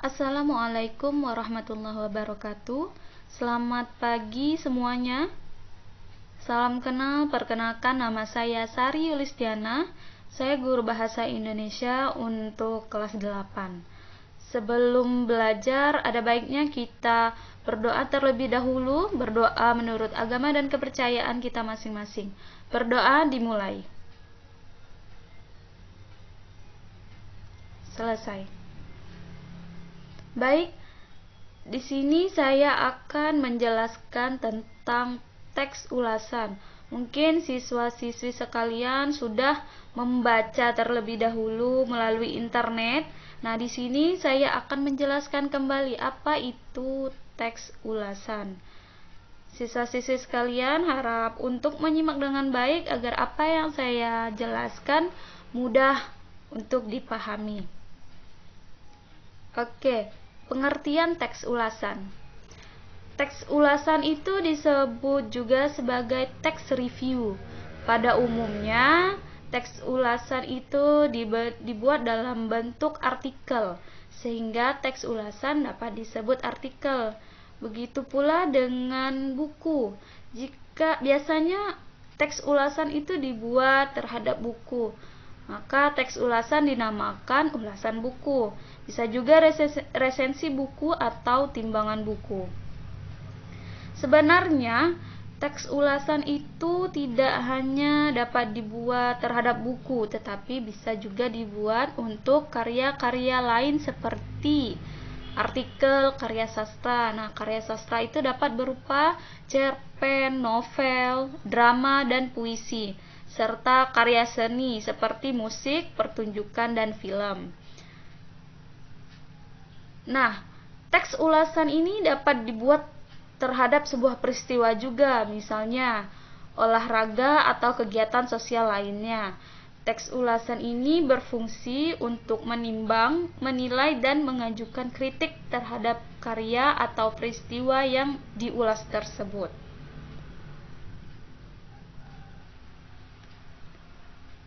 Assalamualaikum warahmatullahi wabarakatuh. Selamat pagi semuanya. Salam kenal, perkenalkan nama saya Sari Yulistiana. Saya guru bahasa Indonesia untuk kelas 8. Sebelum belajar, ada baiknya kita berdoa terlebih dahulu, berdoa menurut agama dan kepercayaan kita masing-masing. Berdoa dimulai. Selesai. Baik, di sini saya akan menjelaskan tentang teks ulasan. Mungkin siswa-siswi sekalian sudah membaca terlebih dahulu melalui internet. Nah, di sini saya akan menjelaskan kembali apa itu teks ulasan. Siswa-siswi sekalian harap untuk menyimak dengan baik agar apa yang saya jelaskan mudah untuk dipahami. Oke. Pengertian teks ulasan. Teks ulasan itu disebut juga sebagai teks review. Pada umumnya, teks ulasan itu dibuat dalam bentuk artikel, sehingga teks ulasan dapat disebut artikel. Begitu pula dengan buku. Jika biasanya teks ulasan itu dibuat terhadap buku, maka teks ulasan dinamakan ulasan buku. Bisa juga resensi buku atau timbangan buku. Sebenarnya, teks ulasan itu tidak hanya dapat dibuat terhadap buku, tetapi bisa juga dibuat untuk karya-karya lain seperti artikel, karya sastra. Nah, karya sastra itu dapat berupa cerpen, novel, drama, dan puisi, serta karya seni seperti musik, pertunjukan, dan film. Nah, teks ulasan ini dapat dibuat terhadap sebuah peristiwa juga, misalnya olahraga atau kegiatan sosial lainnya. Teks ulasan ini berfungsi untuk menimbang, menilai, dan mengajukan kritik terhadap karya atau peristiwa yang diulas tersebut.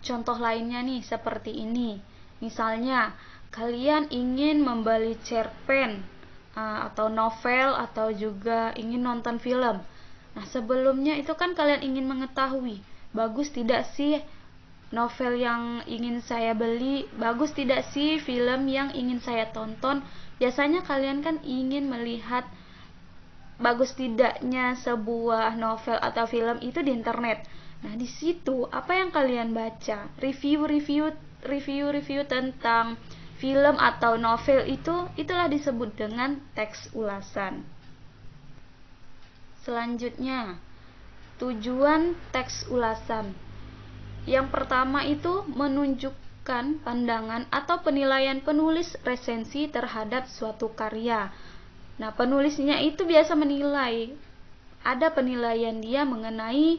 Contoh lainnya nih seperti ini. Misalnya, kalian ingin membeli cerpen atau novel atau juga ingin nonton film. Nah, sebelumnya itu kan kalian ingin mengetahui, bagus tidak sih novel yang ingin saya beli, bagus tidak sih film yang ingin saya tonton. Biasanya kalian kan ingin melihat bagus tidaknya sebuah novel atau film itu di internet. Nah, di situ apa yang kalian baca? Review tentang film atau novel itulah disebut dengan teks ulasan. Selanjutnya, tujuan teks ulasan. Yang pertama itu menunjukkan pandangan atau penilaian penulis resensi terhadap suatu karya. Nah, penulisnya itu biasa menilai. Ada penilaian dia mengenai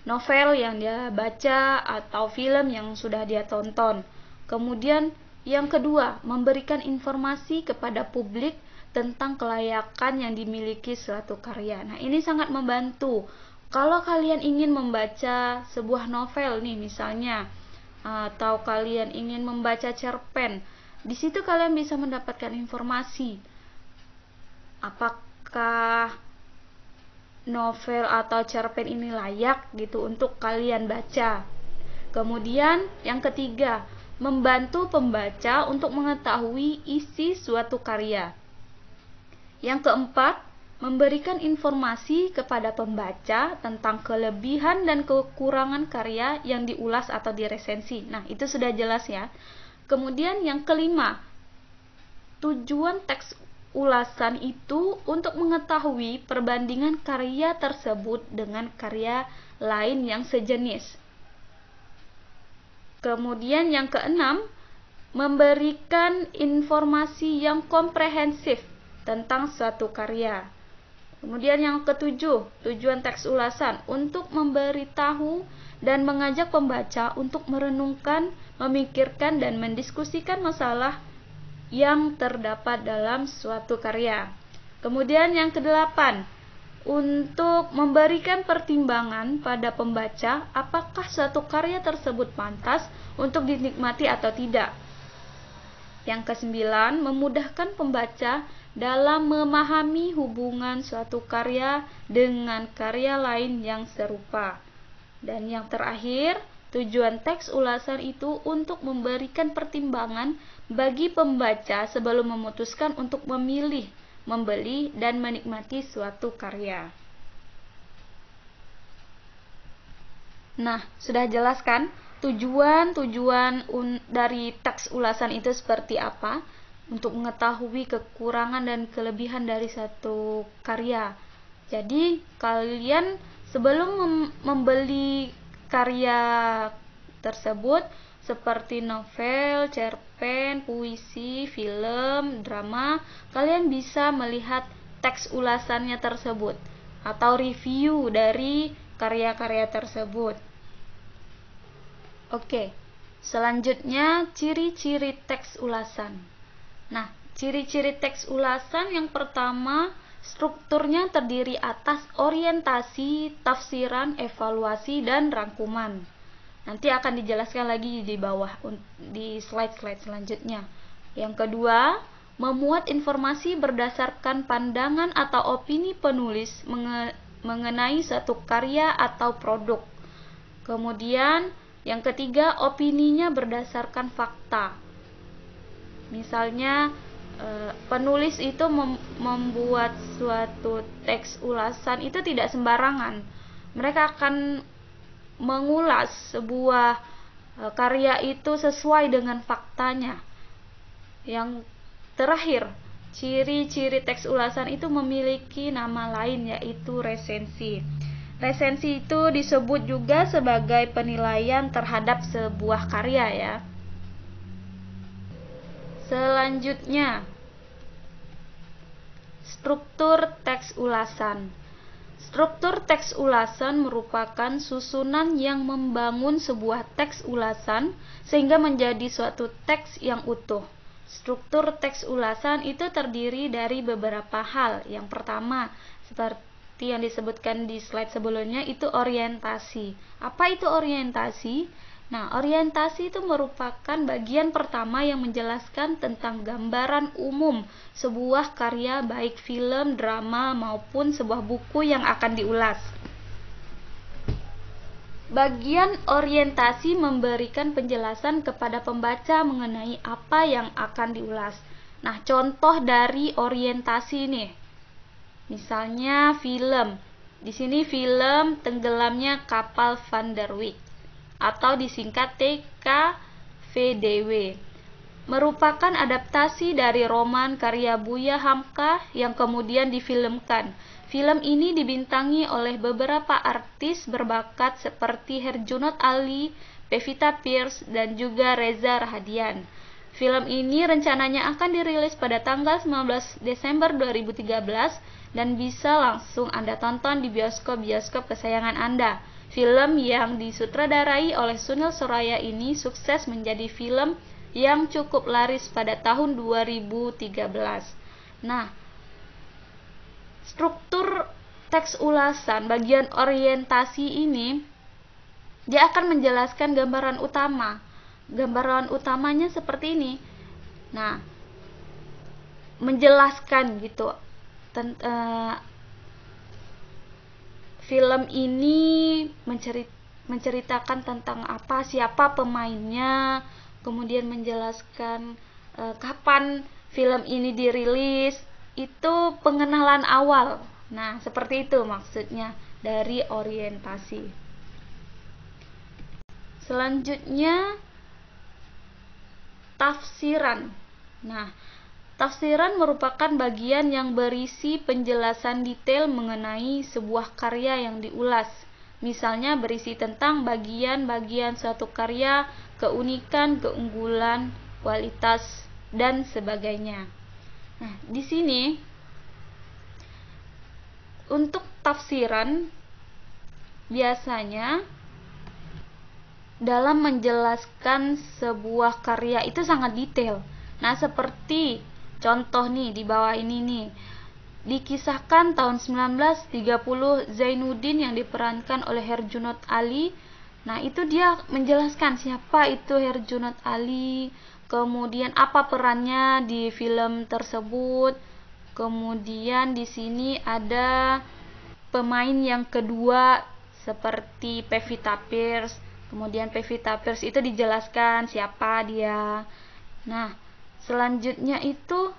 novel yang dia baca atau film yang sudah dia tonton. Kemudian yang kedua, memberikan informasi kepada publik tentang kelayakan yang dimiliki suatu karya. Nah, ini sangat membantu. Kalau kalian ingin membaca sebuah novel nih misalnya, atau kalian ingin membaca cerpen, di situ kalian bisa mendapatkan informasi. Apakah novel atau cerpen ini layak gitu untuk kalian baca. Kemudian yang ketiga, membantu pembaca untuk mengetahui isi suatu karya. Yang keempat, memberikan informasi kepada pembaca tentang kelebihan dan kekurangan karya yang diulas atau diresensi. Nah, itu sudah jelas ya. Kemudian yang kelima, tujuan teks ulasan itu untuk mengetahui perbandingan karya tersebut dengan karya lain yang sejenis. Kemudian yang keenam, memberikan informasi yang komprehensif tentang suatu karya. Kemudian yang ketujuh, tujuan teks ulasan untuk memberitahu dan mengajak pembaca untuk merenungkan, memikirkan, dan mendiskusikan masalah yang terdapat dalam suatu karya. Kemudian yang kedelapan, untuk memberikan pertimbangan pada pembaca apakah suatu karya tersebut pantas untuk dinikmati atau tidak. Yang kesembilan, memudahkan pembaca dalam memahami hubungan suatu karya dengan karya lain yang serupa. Dan yang terakhir, tujuan teks ulasan itu untuk memberikan pertimbangan bagi pembaca sebelum memutuskan untuk memilih, membeli, dan menikmati suatu karya. Nah, sudah jelas kan tujuan dari teks ulasan itu seperti apa? Untuk mengetahui kekurangan dan kelebihan dari satu karya. Jadi, kalian sebelum membeli karya tersebut seperti novel, cerpen, puisi, film, drama, kalian bisa melihat teks ulasannya tersebut atau review dari karya-karya tersebut. Oke, selanjutnya ciri-ciri teks ulasan. Nah, ciri-ciri teks ulasan yang pertama, strukturnya terdiri atas orientasi, tafsiran, evaluasi, dan rangkuman. Nanti akan dijelaskan lagi di bawah di slide-slide selanjutnya. Yang kedua, memuat informasi berdasarkan pandangan atau opini penulis mengenai suatu karya atau produk. Kemudian, yang ketiga, opininya berdasarkan fakta. Misalnya, penulis itu membuat suatu teks ulasan itu tidak sembarangan. Mereka akan mengulas sebuah karya itu sesuai dengan faktanya. Yang terakhir, ciri-ciri teks ulasan itu memiliki nama lain, yaitu resensi. Resensi itu disebut juga sebagai penilaian terhadap sebuah karya ya. Selanjutnya, struktur teks ulasan. Struktur teks ulasan merupakan susunan yang membangun sebuah teks ulasan sehingga menjadi suatu teks yang utuh. Struktur teks ulasan itu terdiri dari beberapa hal. Yang pertama, seperti yang disebutkan di slide sebelumnya, itu orientasi. Apa itu orientasi? Nah, orientasi itu merupakan bagian pertama yang menjelaskan tentang gambaran umum sebuah karya, baik film, drama, maupun sebuah buku yang akan diulas. Bagian orientasi memberikan penjelasan kepada pembaca mengenai apa yang akan diulas. Nah, contoh dari orientasi nih. Misalnya film. Di sini film Tenggelamnya Kapal Van der Wijk atau disingkat TKVDW, merupakan adaptasi dari roman karya Buya Hamka yang kemudian difilmkan. Film ini dibintangi oleh beberapa artis berbakat seperti Herjunot Ali, Pevita Pierce, dan juga Reza Rahadian. Film ini rencananya akan dirilis pada tanggal 19 Desember 2013 dan bisa langsung Anda tonton di bioskop-bioskop kesayangan Anda. Film yang disutradarai oleh Sunil Soraya ini sukses menjadi film yang cukup laris pada tahun 2013. Nah, struktur teks ulasan bagian orientasi ini dia akan menjelaskan gambaran utama. Gambaran utamanya seperti ini. Nah, menjelaskan gitu film ini menceritakan tentang apa, siapa pemainnya, kemudian menjelaskan kapan film ini dirilis, itu pengenalan awal. Nah, seperti itu maksudnya dari orientasi. Selanjutnya, tafsiran. Nah, tafsiran merupakan bagian yang berisi penjelasan detail mengenai sebuah karya yang diulas. Misalnya berisi tentang bagian-bagian suatu karya, keunikan, keunggulan, kualitas, dan sebagainya. Nah, di sini untuk tafsiran biasanya dalam menjelaskan sebuah karya itu sangat detail. Nah, seperti contoh nih di bawah ini nih. Dikisahkan tahun 1930 Zainuddin yang diperankan oleh Herjunot Ali. Nah, itu dia menjelaskan siapa itu Herjunot Ali, kemudian apa perannya di film tersebut. Kemudian di sini ada pemain yang kedua seperti Pevita Pierce. Kemudian Pevita Pierce itu dijelaskan siapa dia. Nah, selanjutnya itu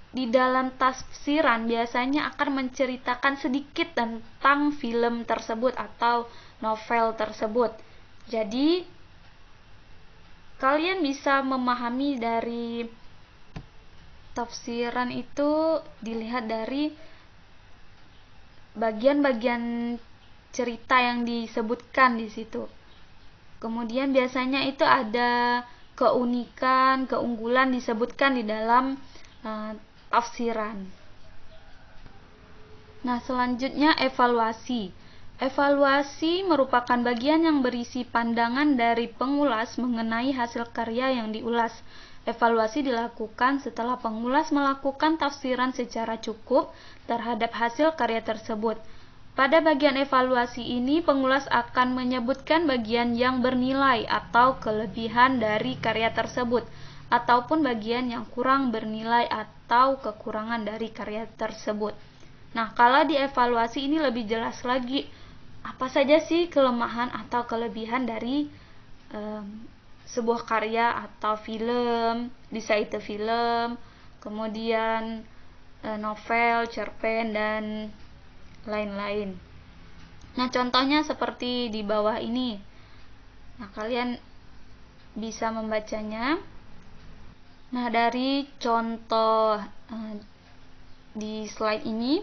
di dalam tafsiran biasanya akan menceritakan sedikit tentang film tersebut atau novel tersebut. Jadi kalian bisa memahami dari tafsiran itu dilihat dari bagian-bagian cerita yang disebutkan di situ. Kemudian biasanya itu ada keunikan, keunggulan disebutkan di dalam tafsiran. Nah, selanjutnya evaluasi. Evaluasi merupakan bagian yang berisi pandangan dari pengulas mengenai hasil karya yang diulas. Evaluasi dilakukan setelah pengulas melakukan tafsiran secara cukup terhadap hasil karya tersebut. Pada bagian evaluasi ini, pengulas akan menyebutkan bagian yang bernilai atau kelebihan dari karya tersebut, ataupun bagian yang kurang bernilai atau kekurangan dari karya tersebut. Nah, kalau dievaluasi ini lebih jelas lagi, apa saja sih kelemahan atau kelebihan dari sebuah karya atau film, bisa itu film, kemudian novel, cerpen, dan lain-lain. Nah, contohnya seperti di bawah ini. Nah, kalian bisa membacanya. Nah, dari contoh di slide ini,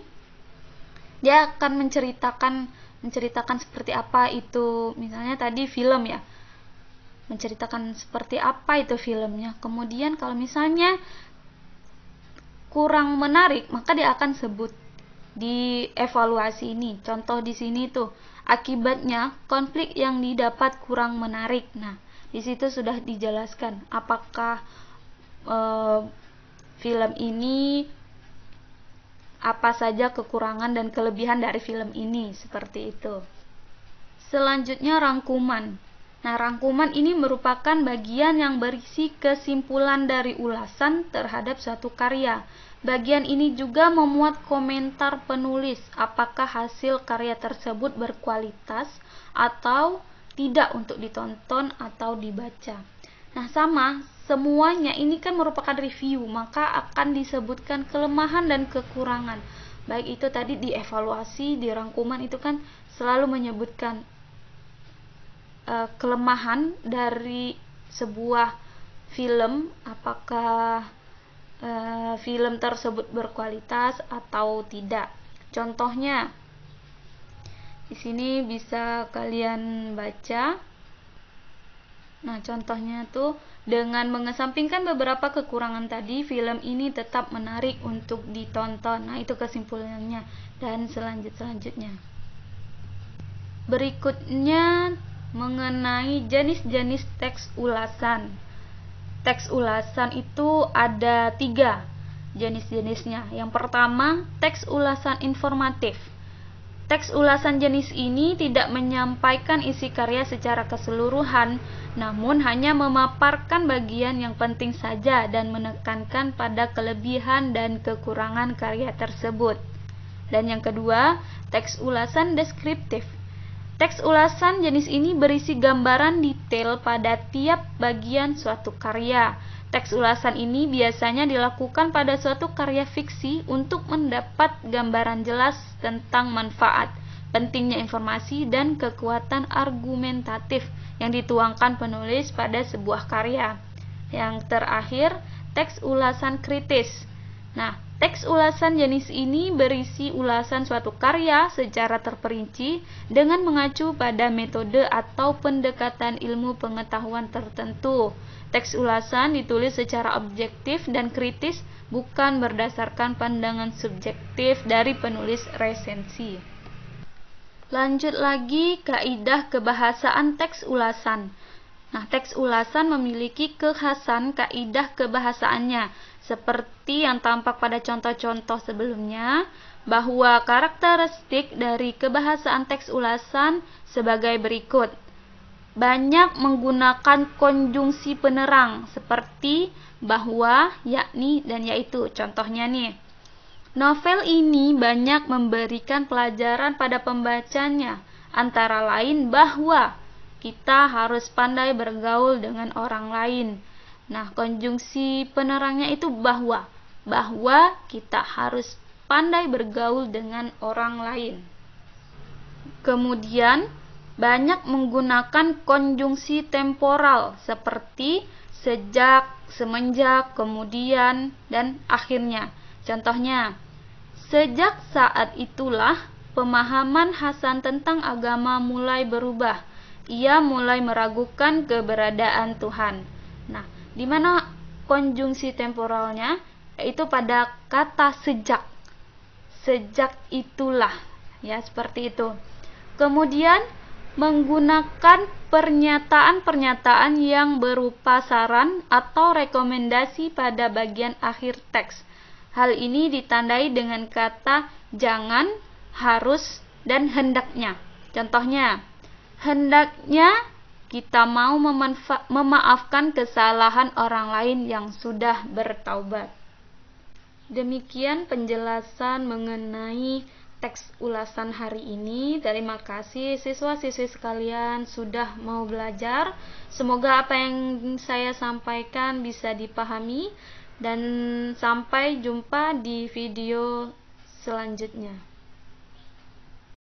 dia akan menceritakan seperti apa itu, misalnya tadi film ya, menceritakan seperti apa itu filmnya. Kemudian kalau misalnya kurang menarik, maka dia akan sebut di evaluasi ini. Contoh di sini tuh, akibatnya konflik yang didapat kurang menarik. Nah, di situ sudah dijelaskan apakah film ini, apa saja kekurangan dan kelebihan dari film ini, seperti itu. Selanjutnya rangkuman. Nah, rangkuman ini merupakan bagian yang berisi kesimpulan dari ulasan terhadap suatu karya. Bagian ini juga memuat komentar penulis, apakah hasil karya tersebut berkualitas atau tidak untuk ditonton atau dibaca. Nah, sama, semuanya ini kan merupakan review, maka akan disebutkan kelemahan dan kekurangan. Baik itu tadi di evaluasi, di rangkuman itu kan selalu menyebutkan kelemahan dari sebuah film, apakah film tersebut berkualitas atau tidak. Contohnya di sini bisa kalian baca. Nah, contohnya tuh, dengan mengesampingkan beberapa kekurangan tadi, film ini tetap menarik untuk ditonton. Nah, itu kesimpulannya. Dan selanjutnya. Berikutnya mengenai jenis-jenis teks ulasan. Teks ulasan itu ada 3 jenis-jenisnya. Yang pertama, teks ulasan informatif. Teks ulasan jenis ini tidak menyampaikan isi karya secara keseluruhan, namun hanya memaparkan bagian yang penting saja dan menekankan pada kelebihan dan kekurangan karya tersebut. Dan yang kedua, teks ulasan deskriptif. Teks ulasan jenis ini berisi gambaran detail pada tiap bagian suatu karya. Teks ulasan ini biasanya dilakukan pada suatu karya fiksi untuk mendapat gambaran jelas tentang manfaat, pentingnya informasi, dan kekuatan argumentatif yang dituangkan penulis pada sebuah karya. Yang terakhir, teks ulasan kritis. Nah, teks ulasan jenis ini berisi ulasan suatu karya secara terperinci dengan mengacu pada metode atau pendekatan ilmu pengetahuan tertentu. Teks ulasan ditulis secara objektif dan kritis, bukan berdasarkan pandangan subjektif dari penulis resensi. Lanjut lagi, kaidah kebahasaan teks ulasan. Nah, teks ulasan memiliki kekhasan kaidah kebahasaannya, seperti yang tampak pada contoh-contoh sebelumnya, bahwa karakteristik dari kebahasaan teks ulasan sebagai berikut. banyak menggunakan konjungsi penerang seperti bahwa, yakni, dan yaitu. Contohnya nih, novel ini banyak memberikan pelajaran pada pembacanya, antara lain bahwa kita harus pandai bergaul dengan orang lain. Nah, konjungsi penerangnya itu bahwa kita harus pandai bergaul dengan orang lain. Kemudian banyak menggunakan konjungsi temporal seperti sejak, semenjak, kemudian, dan akhirnya. Contohnya, sejak saat itulah pemahaman Hasan tentang agama mulai berubah. Ia mulai meragukan keberadaan Tuhan. Nah, di mana konjungsi temporalnya? Yaitu pada kata sejak. Sejak itulah, ya, seperti itu. Kemudian menggunakan pernyataan-pernyataan yang berupa saran atau rekomendasi pada bagian akhir teks. Hal ini ditandai dengan kata jangan, harus, dan hendaknya. Contohnya, hendaknya kita mau memaafkan kesalahan orang lain yang sudah bertaubat. Demikian penjelasan mengenai teks ulasan hari ini. Terima kasih siswa-siswi sekalian sudah mau belajar. Semoga apa yang saya sampaikan bisa dipahami, dan sampai jumpa di video selanjutnya.